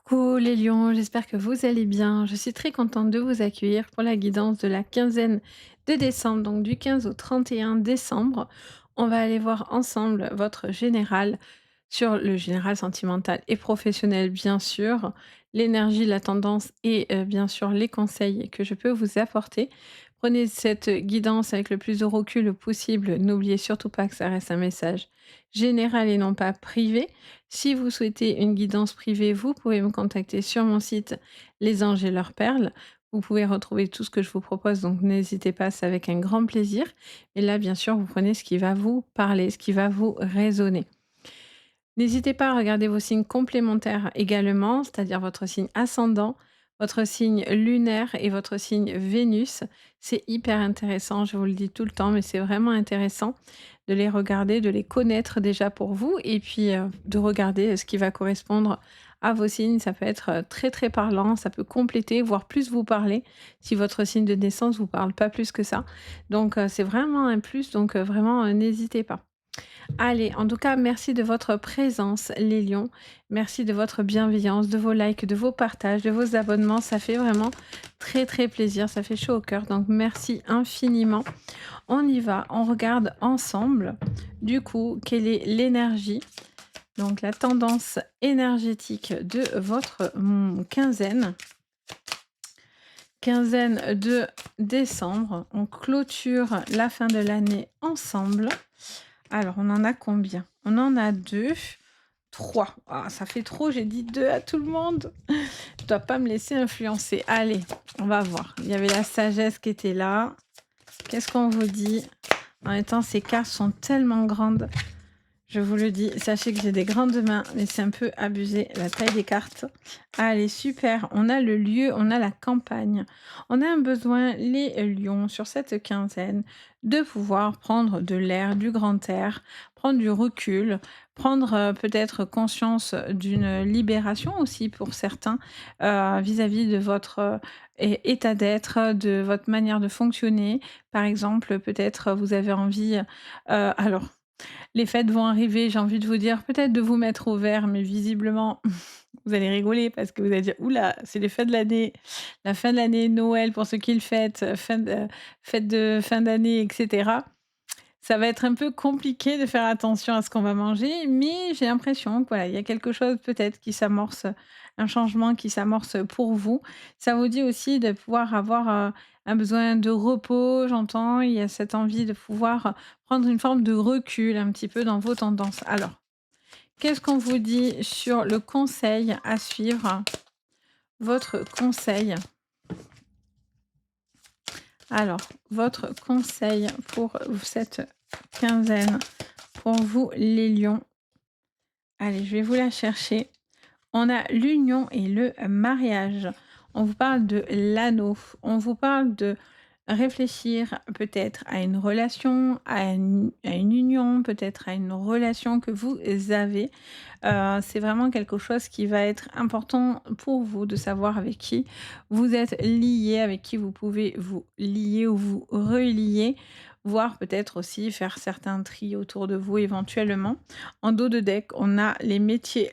Coucou les lions, j'espère que vous allez bien. Je suis très contente de vous accueillir pour la guidance de la quinzaine de décembre, donc du 15 au 31 décembre. On va aller voir ensemble votre général sur le général sentimental et professionnel, bien sûr, l'énergie, la tendance et bien sûr les conseils que je peux vous apporter. Prenez cette guidance avec le plus de recul possible. N'oubliez surtout pas que ça reste un message général et non pas privé. Si vous souhaitez une guidance privée, vous pouvez me contacter sur mon site Les Anges et leurs perles. Vous pouvez retrouver tout ce que je vous propose, donc n'hésitez pas, c'est avec un grand plaisir. Et là, bien sûr, vous prenez ce qui va vous parler, ce qui va vous résonner. N'hésitez pas à regarder vos signes complémentaires également, c'est-à-dire votre signe ascendant, votre signe lunaire et votre signe Vénus. C'est hyper intéressant, je vous le dis tout le temps, mais c'est vraiment intéressant de les regarder, de les connaître déjà pour vous et puis de regarder ce qui va correspondre à vos signes. Ça peut être très très parlant, ça peut compléter, voire plus vous parler si votre signe de naissance vous parle pas plus que ça. Donc c'est vraiment un plus, donc vraiment n'hésitez pas. Allez, en tout cas, merci de votre présence, les lions. Merci de votre bienveillance, de vos likes, de vos partages, de vos abonnements. Ça fait vraiment très, très plaisir. Ça fait chaud au cœur. Donc, merci infiniment. On y va. On regarde ensemble. Du coup, quelle est l'énergie? Donc, la tendance énergétique de votre quinzaine. Quinzaine de décembre. On clôture la fin de l'année ensemble. Alors, on en a combien? On en a 2, 3. Ah, ça fait trop, j'ai dit 2 à tout le monde. Je dois pas me laisser influencer. Allez, on va voir. Il y avait la sagesse qui était là. Qu'est-ce qu'on vous dit? En même temps, ces cartes sont tellement grandes. Je vous le dis, sachez que j'ai des grandes mains, mais c'est un peu abusé, la taille des cartes. Allez, super, on a le lieu, on a la campagne. On a un besoin, les lions, sur cette quinzaine, de pouvoir prendre de l'air, du grand air, prendre du recul, prendre peut-être conscience d'une libération aussi pour certains vis-à-vis de votre état d'être, de votre manière de fonctionner. Par exemple, peut-être vous avez envie, alors les fêtes vont arriver, j'ai envie de vous dire, peut-être de vous mettre au vert, mais visiblement, vous allez rigoler parce que vous allez dire: «Ouh là, c'est les fêtes de l'année, la fin de l'année, Noël pour ceux qui le fêtent, fête de fin d'année et cetera». Ça va être un peu compliqué de faire attention à ce qu'on va manger, mais j'ai l'impression que voilà, il y a quelque chose peut-être qui s'amorce, un changement qui s'amorce pour vous. Ça vous dit aussi de pouvoir avoir, un besoin de repos, j'entends. Il y a cette envie de pouvoir prendre une forme de recul un petit peu dans vos tendances. Alors, qu'est-ce qu'on vous dit sur le conseil à suivre? Votre conseil. Alors, votre conseil pour cette quinzaine, pour vous les lions. Allez, je vais vous la chercher. On a l'union et le mariage. On vous parle de l'anneau. On vous parle de réfléchir peut-être à une relation, à une union, peut-être à une relation que vous avez. C'est vraiment quelque chose qui va être important pour vous de savoir avec qui vous êtes lié, avec qui vous pouvez vous lier ou vous relier, voire peut-être aussi faire certains tris autour de vous éventuellement. En dos de deck, on a les métiers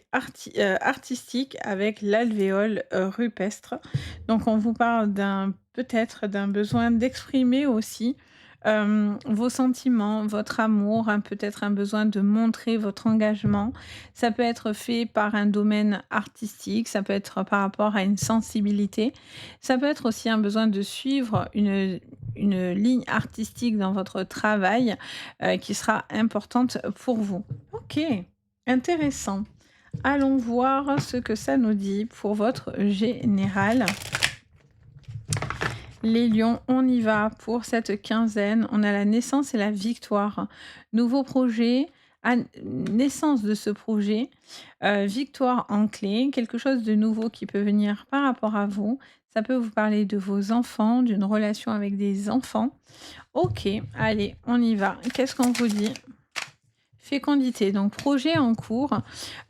artistiques avec l'alvéole rupestre. Donc on vous parle d'un peut-être d'un besoin d'exprimer aussi vos sentiments, votre amour, peut-être un besoin de montrer votre engagement. Ça peut être fait par un domaine artistique, ça peut être par rapport à une sensibilité. Ça peut être aussi un besoin de suivre une ligne artistique dans votre travail, qui sera importante pour vous. OK, intéressant. Allons voir ce que ça nous dit pour votre général. Les lions, on y va pour cette quinzaine. On a la naissance et la victoire. Nouveau projet, naissance de ce projet, victoire en clé, quelque chose de nouveau qui peut venir par rapport à vous. Ça peut vous parler de vos enfants, d'une relation avec des enfants. OK, allez, on y va. Qu'est-ce qu'on vous dit? Fécondité, donc projet en cours,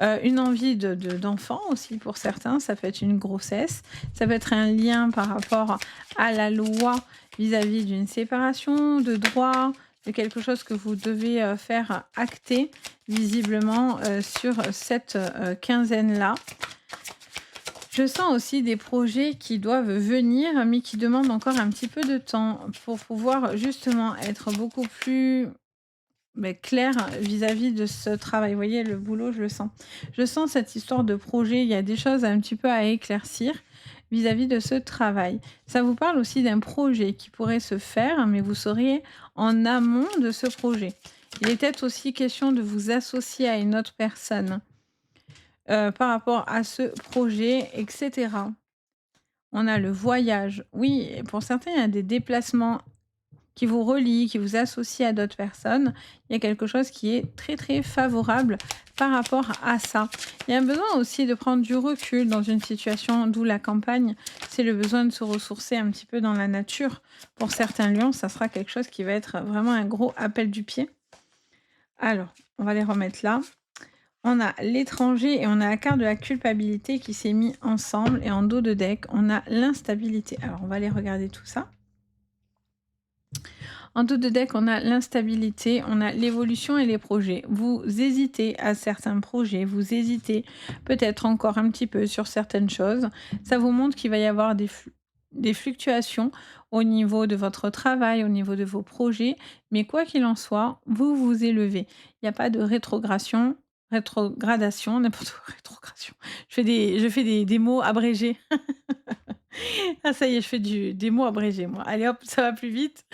une envie d'enfant aussi pour certains, ça peut être une grossesse, ça peut être un lien par rapport à la loi vis-à-vis d'une séparation, de droit, de quelque chose que vous devez, faire acter visiblement, sur cette, quinzaine-là. Je sens aussi des projets qui doivent venir, mais qui demandent encore un petit peu de temps pour pouvoir justement être beaucoup plus clair vis-à-vis de ce travail. Vous voyez, le boulot, je le sens. Je sens cette histoire de projet. Il y a des choses un petit peu à éclaircir vis-à-vis de ce travail. Ça vous parle aussi d'un projet qui pourrait se faire, mais vous seriez en amont de ce projet. Il est peut-être aussi question de vous associer à une autre personne par rapport à ce projet, etc. On a le voyage. Oui, pour certains, il y a des déplacements qui vous relient, qui vous associent à d'autres personnes. Il y a quelque chose qui est très, très favorable par rapport à ça. Il y a un besoin aussi de prendre du recul dans une situation d'où la campagne, c'est le besoin de se ressourcer un petit peu dans la nature. Pour certains lions, ça sera quelque chose qui va être vraiment un gros appel du pied. Alors, on va les remettre là. On a l'étranger et on a la carte de la culpabilité qui s'est mis ensemble. Et en dos de deck, on a l'instabilité. Alors, on va aller regarder tout ça. En dos de deck, on a l'instabilité, on a l'évolution et les projets. Vous hésitez à certains projets, vous hésitez peut-être encore un petit peu sur certaines choses. Ça vous montre qu'il va y avoir des fluctuations au niveau de votre travail, au niveau de vos projets. Mais quoi qu'il en soit, vous vous élevez. Il n'y a pas de rétrogradation, n'importe quoi, rétrogradation. Je fais des mots abrégés. Ah ça y est, je fais des mots abrégés moi. Allez hop, ça va plus vite.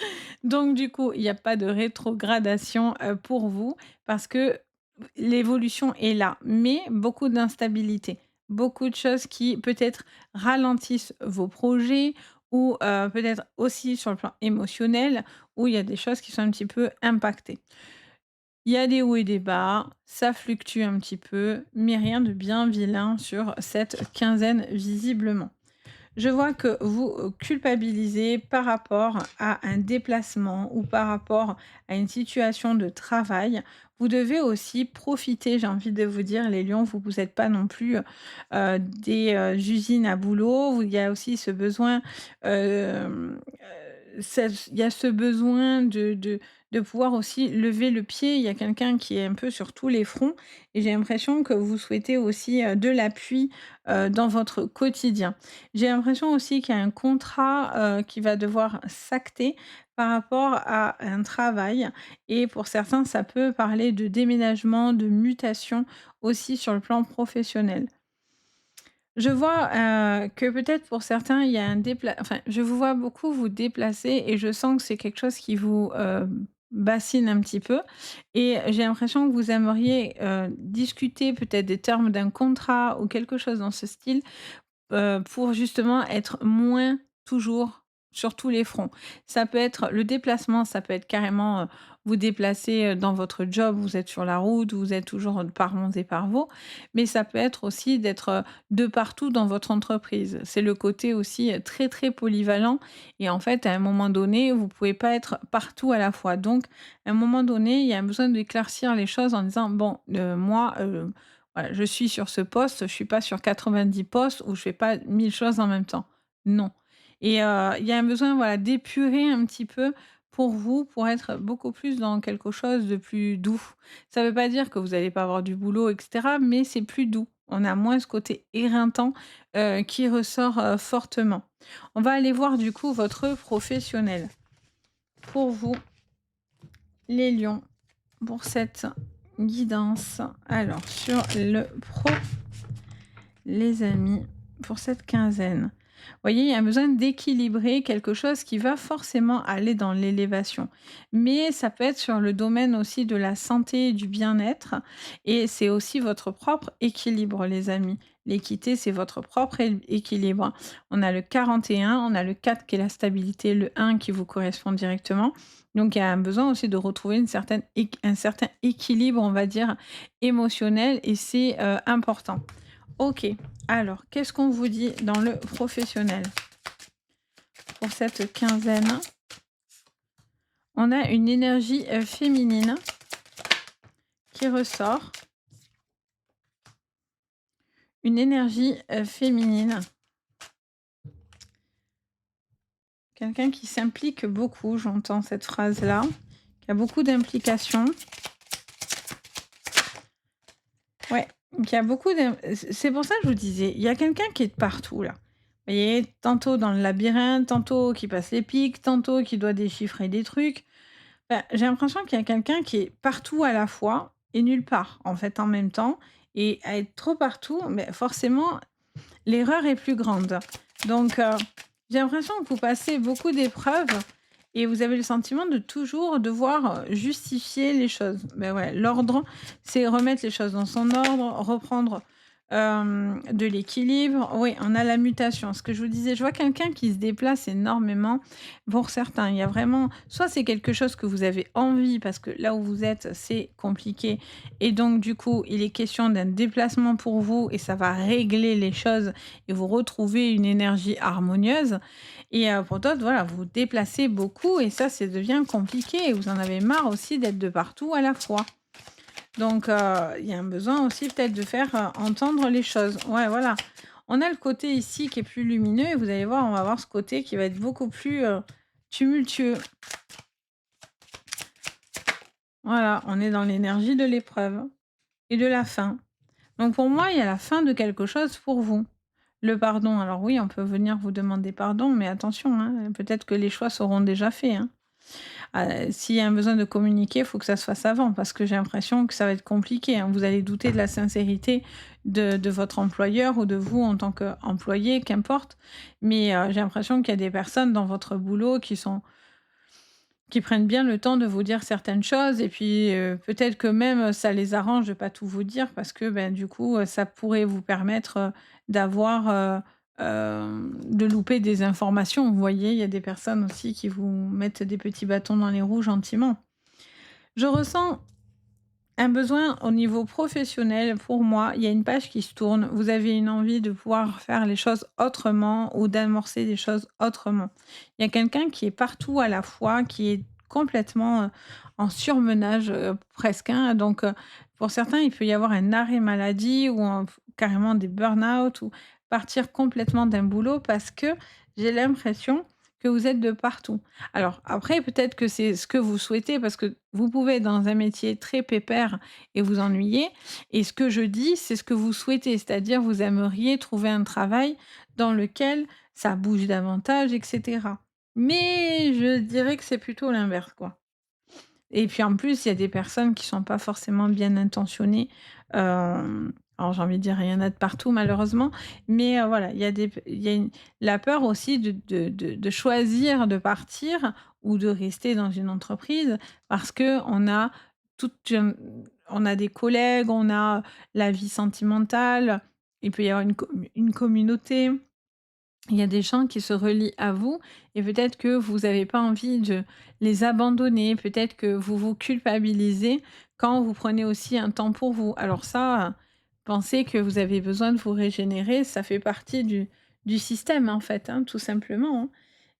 Donc du coup, il y a pas de rétrogradation, pour vous parce que l'évolution est là, mais beaucoup d'instabilité. Beaucoup de choses qui peut-être ralentissent vos projets ou, peut-être aussi sur le plan émotionnel où il y a des choses qui sont un petit peu impactées. Il y a des hauts et des bas, ça fluctue un petit peu, mais rien de bien vilain sur cette quinzaine visiblement. Je vois que vous, culpabilisez par rapport à un déplacement ou par rapport à une situation de travail. Vous devez aussi profiter, j'ai envie de vous dire, les lions, vous êtes pas non plus, des, usines à boulot. Vous il y a aussi ce besoin, il y a ce besoin de pouvoir aussi lever le pied. Il y a quelqu'un qui est un peu sur tous les fronts et j'ai l'impression que vous souhaitez aussi, de l'appui, dans votre quotidien. J'ai l'impression aussi qu'il y a un contrat, qui va devoir s'acter par rapport à un travail et pour certains, ça peut parler de déménagement, de mutation aussi sur le plan professionnel. Je vois, que peut-être pour certains, il y a je vous vois beaucoup vous déplacer et je sens que c'est quelque chose qui vous, bassine un petit peu et j'ai l'impression que vous aimeriez, discuter peut-être des termes d'un contrat ou quelque chose dans ce style pour justement être moins toujours sur tous les fronts. Ça peut être le déplacement, ça peut être carrément, vous déplacer, dans votre job, vous êtes sur la route, vous êtes toujours par Mons et par Vaux, mais ça peut être aussi d'être, de partout dans votre entreprise. C'est le côté aussi, très, très polyvalent et en fait, à un moment donné, vous pouvez pas être partout à la fois. Donc, à un moment donné, il y a besoin d'éclaircir les choses en disant: «Bon, moi, voilà, je suis sur ce poste, je suis pas sur 90 postes où je fais pas 1000 choses en même temps. Non et il y a un besoin, voilà, d'épurer un petit peu pour vous, pour être beaucoup plus dans quelque chose de plus doux. Ça veut pas dire que vous allez pas avoir du boulot et cetera, mais c'est plus doux. On a moins ce côté éreintant, qui ressort, fortement. On va aller voir du coup votre professionnel. Pour vous, les lions, pour cette guidance. Alors sur le pro les amis, pour cette quinzaine. Vous voyez, il y a besoin d'équilibrer quelque chose qui va forcément aller dans l'élévation. Mais ça peut être sur le domaine aussi de la santé et du bien-être. Et c'est aussi votre propre équilibre, les amis. L'équité, c'est votre propre équilibre. On a le 41, on a le 4 qui est la stabilité, le 1 qui vous correspond directement. Donc il y a un besoin aussi de retrouver un certain équilibre, on va dire, émotionnel, et c'est important. OK. Alors, qu'est-ce qu'on vous dit dans le professionnel? Pour cette quinzaine, on a une énergie, féminine qui ressort. Une énergie, féminine. Quelqu'un qui s'implique beaucoup, j'entends cette phrase-là, qui a beaucoup d'implications. Ouais, il y a beaucoup d'in c'est pour ça que je vous disais, il y a quelqu'un qui est de partout là. Vous voyez? Tantôt dans le labyrinthe, tantôt qui passe les pics, tantôt qui doit déchiffrer des trucs. Bah, j'ai l'impression qu'il y a quelqu'un qui est partout à la fois et nulle part, en fait, en même temps et à être trop partout, mais forcément, l'erreur est plus grande. Donc j'ai l'impression que vous passez beaucoup d'épreuves et vous avez le sentiment de toujours devoir, justifier les choses. Ben ouais, l'ordre, c'est remettre les choses dans son ordre, reprendre, de l'équilibre. Oui, on a la mutation. Ce que je vous disais, je vois quelqu'un qui se déplace énormément. Pour certains, il y a vraiment soit c'est quelque chose que vous avez envie parce que là où vous êtes, c'est compliqué et donc du coup, il est question d'un déplacement pour vous et ça va régler les choses et vous retrouvez une énergie harmonieuse et pour d'autres, voilà, vous vous déplacez beaucoup et ça devient compliqué et vous en avez marre aussi d'être de partout à la fois. Donc il y a un besoin aussi peut-être de faire, entendre les choses. Ouais, voilà. On a le côté ici qui est plus lumineux et vous allez voir, on va voir ce côté qui va être beaucoup plus, tumultueux. Voilà, on est dans l'énergie de l'épreuve et de la fin. Donc pour moi, il y a la fin de quelque chose pour vous. Le pardon, alors oui, on peut venir vous demander pardon, mais attention, hein, peut-être que les choix seront déjà faits, hein. S'il y a un besoin de communiquer, il faut que ça se fasse avant parce que j'ai l'impression que ça va être compliqué, hein. Vous allez douter de la sincérité de votre employeur ou de vous en tant qu'employé, qu'importe. Mais j'ai l'impression qu'il y a des personnes dans votre boulot qui prennent bien le temps de vous dire certaines choses et puis, peut-être que même, ça les arrange de pas tout vous dire parce que, ben, du coup, ça pourrait vous permettre, d'avoir, de louper des informations. Vous voyez? Il y a des personnes aussi qui vous mettent des petits bâtons dans les roues gentiment. Je ressens un besoin au niveau professionnel pour moi, il y a une page qui se tourne. Vous avez une envie de pouvoir faire les choses autrement ou d'amorcer des choses autrement. Il y a quelqu'un qui est partout à la fois, qui est complètement, en surmenage, presque, hein. Donc, pour certains, il peut y avoir un arrêt maladie ou carrément des burn-out ou partir complètement d'un boulot parce que j'ai l'impression que vous êtes de partout. Alors après, peut-être que c'est ce que vous souhaitez parce que vous pouvez être dans un métier très pépère et vous ennuyer et ce que je dis, c'est ce que vous souhaitez, c'est-à-dire vous aimeriez trouver un travail dans lequel ça bouge davantage et cetera. Mais je dirais que c'est plutôt l'inverse, quoi. Et puis en plus, il y a des personnes qui sont pas forcément bien intentionnées, alors j'ai envie de dire, il y en a de partout malheureusement, mais voilà, il y a une la peur aussi de choisir de partir ou de rester dans une entreprise parce qu'on a toute un on a des collègues, on a la vie sentimentale, il peut y avoir une communauté. Il y a des gens qui se relient à vous et peut-être que vous avez pas envie de les abandonner, peut-être que vous vous culpabilisez quand vous prenez aussi un temps pour vous. Alors ça, pensez que vous avez besoin de vous régénérer, ça fait partie du système en fait, hein, tout simplement, hein.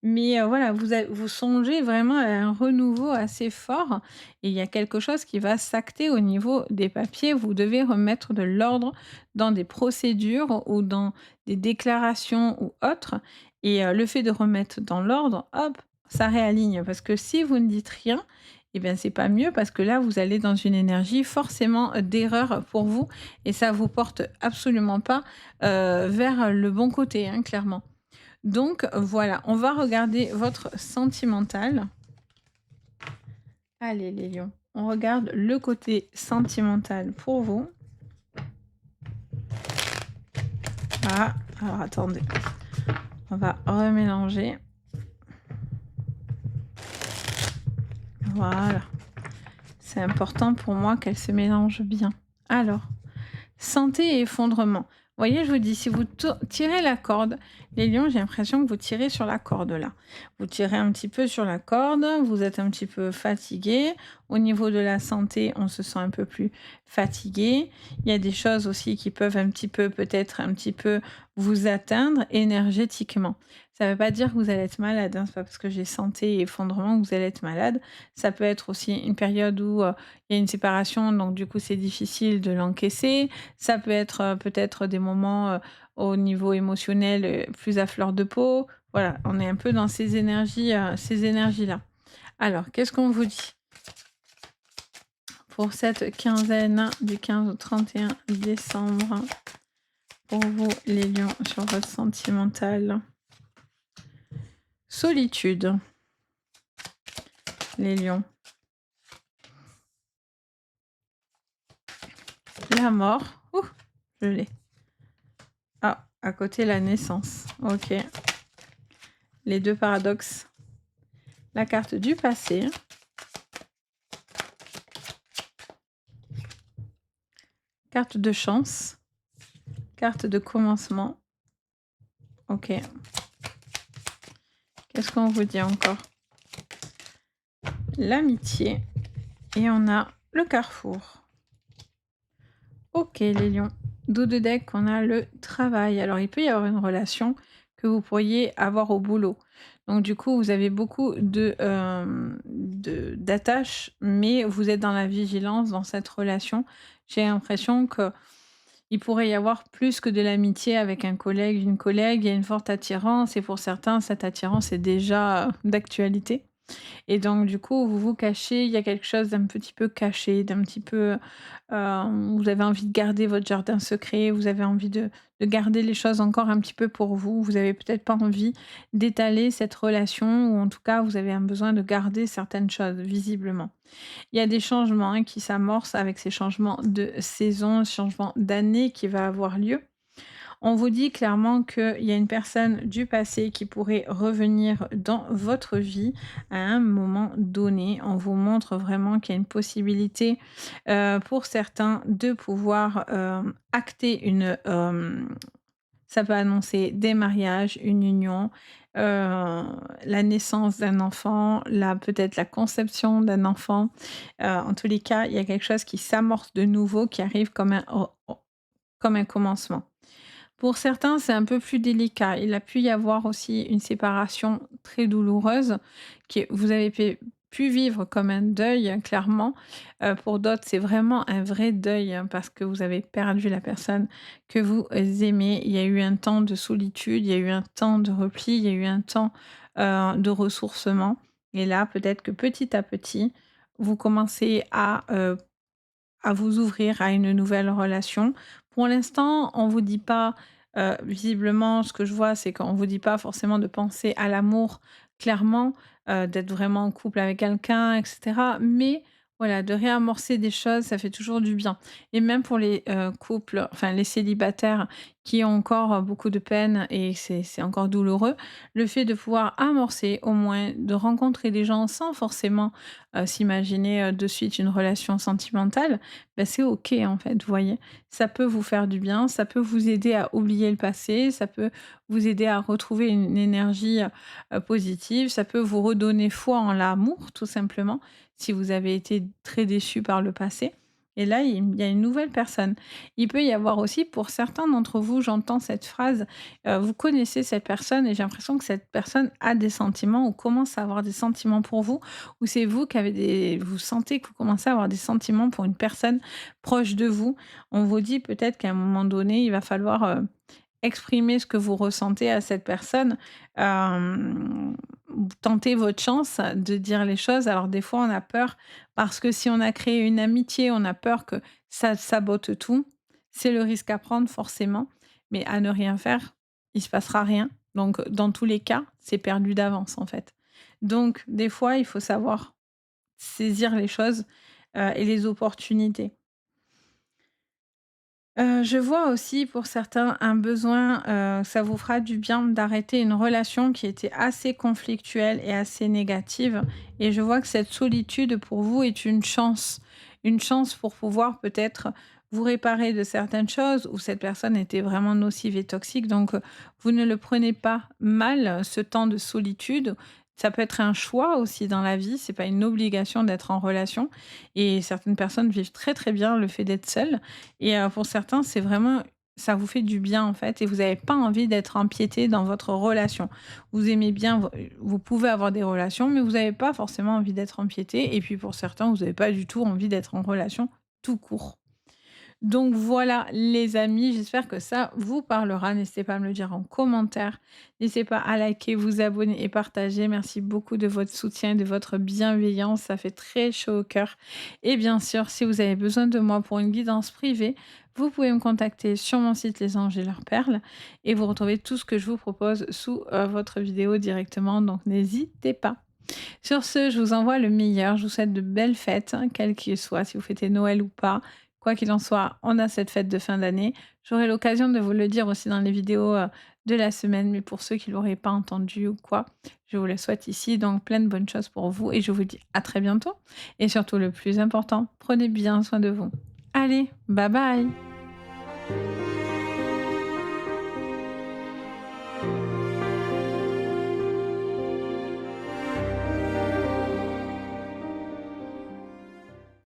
Mais voilà, vous songez vraiment à un renouveau assez fort et il y a quelque chose qui va s'acter au niveau des papiers. Vous devez remettre de l'ordre dans des procédures ou dans des déclarations ou autres et le fait de remettre dans l'ordre, hop, ça réaligne parce que si vous ne dites rien et bien, c'est pas mieux parce que là, vous allez dans une énergie forcément, d'erreur pour vous et ça vous porte absolument pas, vers le bon côté, hein, clairement. Donc voilà, on va regarder votre sentimental. Allez les lions, on regarde le côté sentimental pour vous. Ah, alors attendez, on va remélanger. Voilà, c'est important pour moi qu'elle se mélange bien. Alors, santé et effondrement. Vous voyez, je vous dis, si vous tirez la corde, les lions, j'ai l'impression que vous tirez sur la corde là. Vous tirez un petit peu sur la corde, vous êtes un petit peu fatigué. Au niveau de la santé, on se sent un peu plus fatigué. Il y a des choses aussi qui peuvent un petit peu, peut-être un petit peu vous atteindre énergétiquement. Ça ne veut pas dire que vous allez être malade, hein. C'est pas parce que j'ai santé et effondrement que vous allez être malade. Ça peut être aussi une période où il y a une séparation, donc du coup c'est difficile de l'encaisser. Ça peut être, peut-être des moments, au niveau émotionnel, plus à fleur de peau. Voilà, on est un peu dans ces énergies-là. Alors, qu'est-ce qu'on vous dit pour cette quinzaine du 15 au 31 décembre, pour vous les lions sur votre sentimental. Solitude, les lions. La mort, ouh, je l'ai. Ah, à côté la naissance, OK. Les 2 paradoxes. La carte du passé. Carte de chance. Carte de commencement. OK. Qu'est-ce qu'on vous dit encore? L'amitié et on a le carrefour. OK les lions. Dos de deck, on a le travail. Alors il peut y avoir une relation que vous pourriez avoir au boulot. Donc du coup, vous avez beaucoup d'attaches, mais vous êtes dans la vigilance dans cette relation. J'ai l'impression que il pourrait y avoir plus que de l'amitié avec un collègue, une collègue. Il y a une forte attirance et pour certains, cette attirance est déjà, d'actualité. Et donc du coup, vous vous cachez, il y a quelque chose d'un petit peu caché, d'un petit peu, vous avez envie de garder votre jardin secret, vous avez envie de garder les choses encore un petit peu pour vous. Vous avez peut-être pas envie d'étaler cette relation ou en tout cas, vous avez un besoin de garder certaines choses, visiblement. Il y a des changements, hein, qui s'amorcent avec ces changements de saison, changements d'année qui va avoir lieu. On vous dit clairement qu'il y a une personne du passé qui pourrait revenir dans votre vie à un moment donné. On vous montre vraiment qu'il y a une possibilité, pour certains de pouvoir, acter ça peut annoncer des mariages, une union, la naissance d'un enfant, peut-être la conception d'un enfant. En tous les cas, il y a quelque chose qui s'amorce de nouveau, qui arrive comme un commencement. Pour certains, c'est un peu plus délicat. Il a pu y avoir aussi une séparation très douloureuse que vous avez pu vivre comme un deuil, hein, clairement. Pour d'autres, c'est vraiment un vrai deuil, hein, parce que vous avez perdu la personne que vous aimez. Il y a eu un temps de solitude, il y a eu un temps de repli, il y a eu un temps de ressourcement. Et là, peut-être que petit à petit, vous commencez à vous ouvrir à une nouvelle relation. Pour l'instant, on vous dit pas, visiblement, ce que je vois, c'est qu'on vous dit pas forcément de penser à l'amour clairement, d'être vraiment en couple avec quelqu'un et cetera. Mais voilà, de réamorcer des choses, ça fait toujours du bien et même pour les, couples, enfin les célibataires qui ont encore, beaucoup de peine et c'est encore douloureux, le fait de pouvoir amorcer au moins, de rencontrer des gens sans forcément, s'imaginer, de suite une relation sentimentale, bah, c'est OK, en fait, vous voyez? Ça peut vous faire du bien, ça peut vous aider à oublier le passé, ça peut vous aider à retrouver une énergie, positive, ça peut vous redonner foi en l'amour, tout simplement, si vous avez été très déçu par le passé et là, il y a une nouvelle personne. Il peut y avoir aussi pour certains d'entre vous, j'entends cette phrase, vous connaissez cette personne et j'ai l'impression que cette personne a des sentiments ou commence à avoir des sentiments pour vous ou c'est vous qui avez vous sentez que vous commencez à avoir des sentiments pour une personne proche de vous. On vous dit peut-être qu'à un moment donné, il va falloir, exprimer ce que vous ressentez à cette personne, tentez votre chance de dire les choses. Alors des fois, on a peur parce que si on a créé une amitié, on a peur que ça sabote tout. C'est le risque à prendre forcément, mais à ne rien faire, il se passera rien. Donc dans tous les cas, c'est perdu d'avance, en fait. Donc des fois, il faut savoir saisir les choses, et les opportunités. Je vois aussi pour certains un besoin, ça vous fera du bien d'arrêter une relation qui était assez conflictuelle et assez négative et je vois que cette solitude pour vous est une chance. Une chance pour pouvoir peut-être vous réparer de certaines choses où cette personne était vraiment nocive et toxique donc, vous ne le prenez pas mal, ce temps de solitude. Ça peut être un choix aussi dans la vie, c'est pas une obligation d'être en relation et certaines personnes vivent très, très bien le fait d'être seules et pour certains, c'est vraiment ça vous fait du bien, en fait et vous avez pas envie d'être empiété dans votre relation. Vous aimez bien vous pouvez avoir des relations, mais vous avez pas forcément envie d'être empiété et puis pour certains, vous avez pas du tout envie d'être en relation tout court. Donc voilà les amis, j'espère que ça vous parlera. N'hésitez pas à me le dire en commentaire. N'hésitez pas à liker, vous abonner et partager. Merci beaucoup de votre soutien et de votre bienveillance. Ça fait très chaud au cœur. Et bien sûr, si vous avez besoin de moi pour une guidance privée, vous pouvez me contacter sur mon site Les Anges et leurs perles et vous retrouvez tout ce que je vous propose sous votre vidéo directement. Donc n'hésitez pas. Sur ce, je vous envoie le meilleur. Je vous souhaite de belles fêtes, hein, quelles qu'elles soient, si vous fêtez Noël ou pas. Quoi qu'il en soit, on a cette fête de fin d'année. J'aurai l'occasion de vous le dire aussi dans les vidéos de la semaine, mais pour ceux qui ne l'auraient pas entendu ou quoi, je vous le souhaite ici. Donc, plein de bonnes choses pour vous et je vous dis à très bientôt. Et surtout, le plus important, prenez bien soin de vous. Allez, bye bye!